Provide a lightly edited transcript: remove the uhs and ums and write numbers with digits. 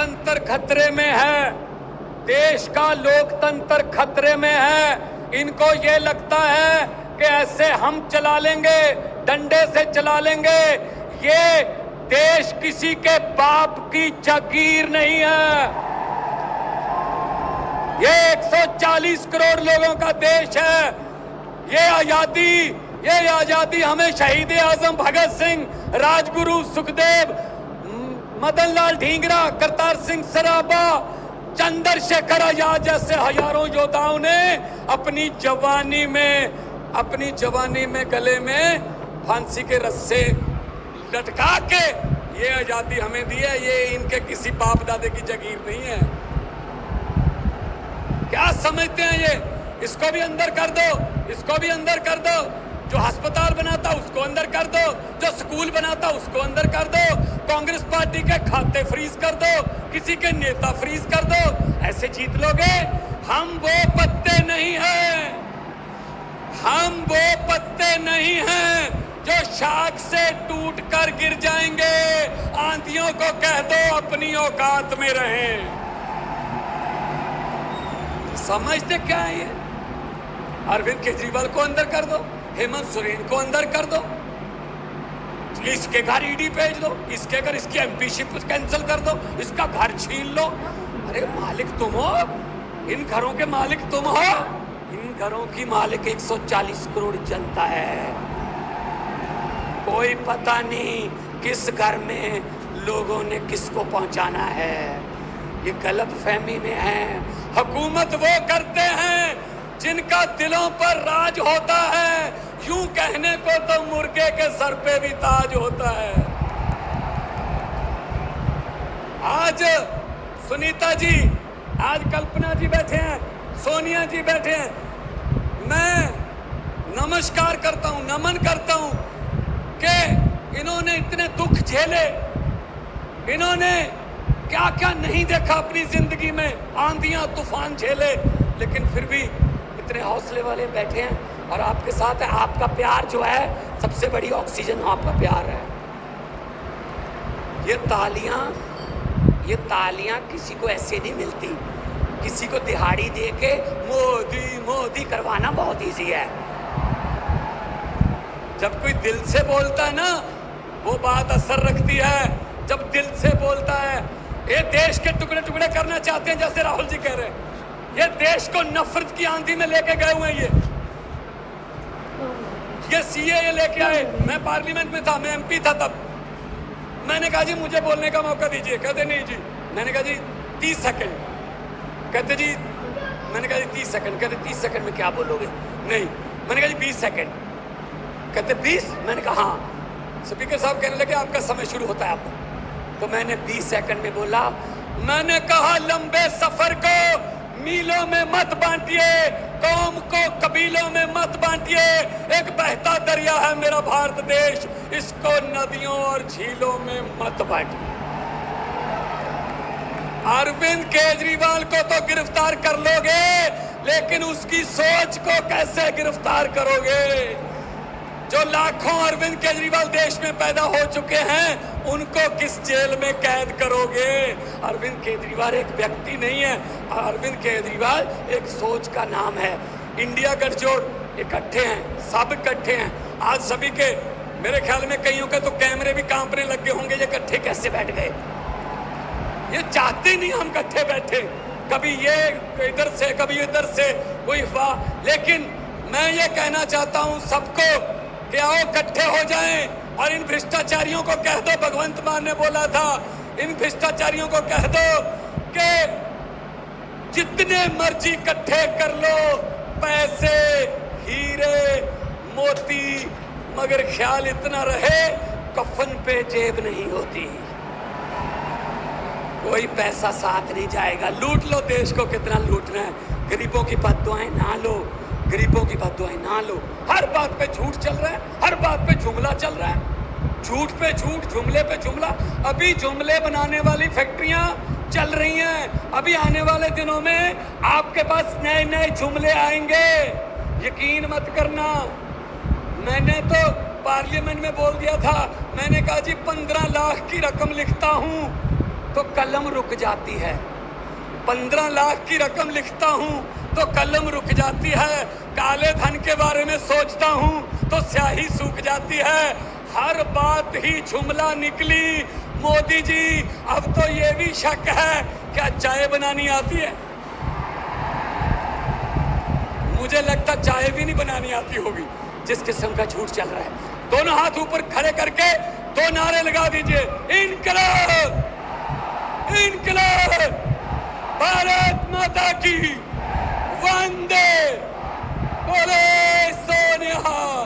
लोकतंत्र खतरे में है, देश का लोकतंत्र खतरे में है। इनको ये लगता है कि ऐसे हम चला लेंगे, डंडे से चला लेंगे। ये देश किसी के बाप की जागीर नहीं है, ये 140 करोड़ लोगों का देश है। ये आजादी हमें शहीद आजम भगत सिंह, राजगुरु सुखदेव, मदन लाल ढींगरा, करतार सिंह सराबा, चंद्रशेखर आजाद जैसे हजारों योद्धाओं ने अपनी जवानी में गले में फांसी के रस्से लटका के ये आजादी हमें दी है। ये इनके किसी बाप दादे की जागीर नहीं है। क्या समझते हैं ये? इसको भी अंदर कर दो, इसको भी अंदर कर दो। जो अस्पताल बनाता उसको अंदर कर दो, जो स्कूल बनाता उसको अंदर कर दो, कांग्रेस पार्टी के खाते फ्रीज कर दो, किसी के नेता फ्रीज कर दो। ऐसे जीत लोगे? हम वो पत्ते नहीं हैं, हम वो पत्ते नहीं हैं जो शाख से टूट कर गिर जाएंगे। आंधियों को कह दो अपनी औकात में रहें। समझते क्या है ये? अरविंद केजरीवाल को अंदर कर दो, हेमंत सोरेन को अंदर कर दो, इसके घर ईडी भेज दो, इसके घर इसकी एमपीशिप कैंसिल कर दो, इसका घर छीन लो। अरे मालिक तुम हो, इन घरों के मालिक तुम हो। इन घरों की मालिक 140 करोड़ जनता है। कोई पता नहीं किस घर में लोगों ने किसको पहुंचाना है। ये गलत फहमी में है। हुकूमत वो करते हैं जिनका दिलों पर राज होता है। यूं कहने को तो मुर्गे के सर पे भी ताज होता है। आज सुनीता जी, आज कल्पना जी बैठे हैं, सोनिया जी बैठे हैं। मैं नमस्कार करता हूं, नमन करता हूं कि इन्होंने इतने दुख झेले, इन्होंने क्या क्या नहीं देखा अपनी जिंदगी में, आंधियां तूफान झेले, लेकिन फिर भी इतने हौसले वाले बैठे हैं। और आपके साथ है, आपका प्यार जो है सबसे बड़ी ऑक्सीजन आपका प्यार है। ये तालियां किसी को ऐसे नहीं मिलती। किसी को दिहाड़ी दे के मोदी मोदी करवाना बहुत इजी है। जब कोई दिल से बोलता है ना, वो बात असर रखती है। जब दिल से बोलता है, ये देश के टुकड़े टुकड़े करना चाहते हैं, जैसे राहुल जी कह रहे हैं। ये देश को नफरत की आंधी में लेके गए हुए हैं। ये सीए लेके आए। मैं पार्लियामेंट में था, मैं एमपी था तब। मैंने कहा जी मुझे बोलने का मौका दीजिए। कहते नहीं जी। मैंने कहा जी 30 सेकंड। कहते जी, मैंने कहा जी 30 सेकंड। कहते 30 सेकंड में क्या बोलोगे? नहीं। मैंने कहा जी 20 सेकंड। कहते 20? मैंने कहा हाँ। स्पीकर साहब कहने लगे आपका समय शुरू होता है आपको। तो मैंने 20 सेकंड में बोला, मैंने कहा लंबे सफर को मीलों में मत बांटिए, कौम को कबीलों में मत बांटिए। एक बहता दरिया है मेरा भारत देश, इसको नदियों और झीलों में मत बांटिए। अरविंद केजरीवाल को तो गिरफ्तार कर लोगे, लेकिन उसकी सोच को कैसे गिरफ्तार करोगे? जो लाखों अरविंद केजरीवाल देश में पैदा हो चुके हैं, उनको किस जेल में कैद करोगे? अरविंद केजरीवाल एक व्यक्ति नहीं है, अरविंद केजरीवाल एक सोच का नाम है। इंडिया गठजोड़ इकट्ठे हैं, सब इकट्ठे हैं। आज सभी के, मेरे ख्याल में कईयों के तो कैमरे भी कांपने लग गए होंगे, ये इकट्ठे कैसे बैठ गए? ये चाहते नहीं हम इकट्ठे बैठे, कभी ये इधर से कभी इधर से, कोई वाह। लेकिन मैं ये कहना चाहता हूं सबको कि आओ इकट्ठे हो जाएं और इन भ्रष्टाचारियों को कह दो, भगवंत मान ने बोला था, इन भ्रष्टाचारियों को कह दो कि जितने मर्जी इकट्ठे कर लो पैसे, हीरे, मोती, मगर ख्याल इतना रहे कफन पे जेब नहीं होती। कोई पैसा साथ नहीं जाएगा। लूट लो देश को, कितना लूटना है। गरीबों की बद्दुआएं ना लो, गरीबों की बद्दुआएं ना लो। हर बात पे झूठ चल रहा है, हर बात पे जुमला चल रहा है। झूठ पे झूठ, जुमले पे जुमला। अभी जुमले बनाने वाली फैक्ट्रियां चल रही हैं। अभी आने वाले दिनों में आपके पास नए नए जुमले आएंगे, यकीन मत करना। मैंने तो पार्लियामेंट में बोल दिया था, मैंने कहा जी 15 लाख की रकम लिखता हूं, तो कलम रुक जाती है। 15 लाख की रकम लिखता हूं तो कलम रुक जाती है। काले धन के बारे में सोचता हूं तो स्याही सूख जाती है। हर बात ही जुमला निकली। मोदी जी, अब तो ये भी शक है, क्या चाय बनानी आती है? मुझे लगता चाय भी नहीं बनानी आती होगी, जिस किस्म का झूठ चल रहा है। दोनों हाथ ऊपर खड़े करके 2 नारे लगा दीजिए, इनकलाब, इनकलाब, भारत माता की, वंदे, बोले सोनिहाल।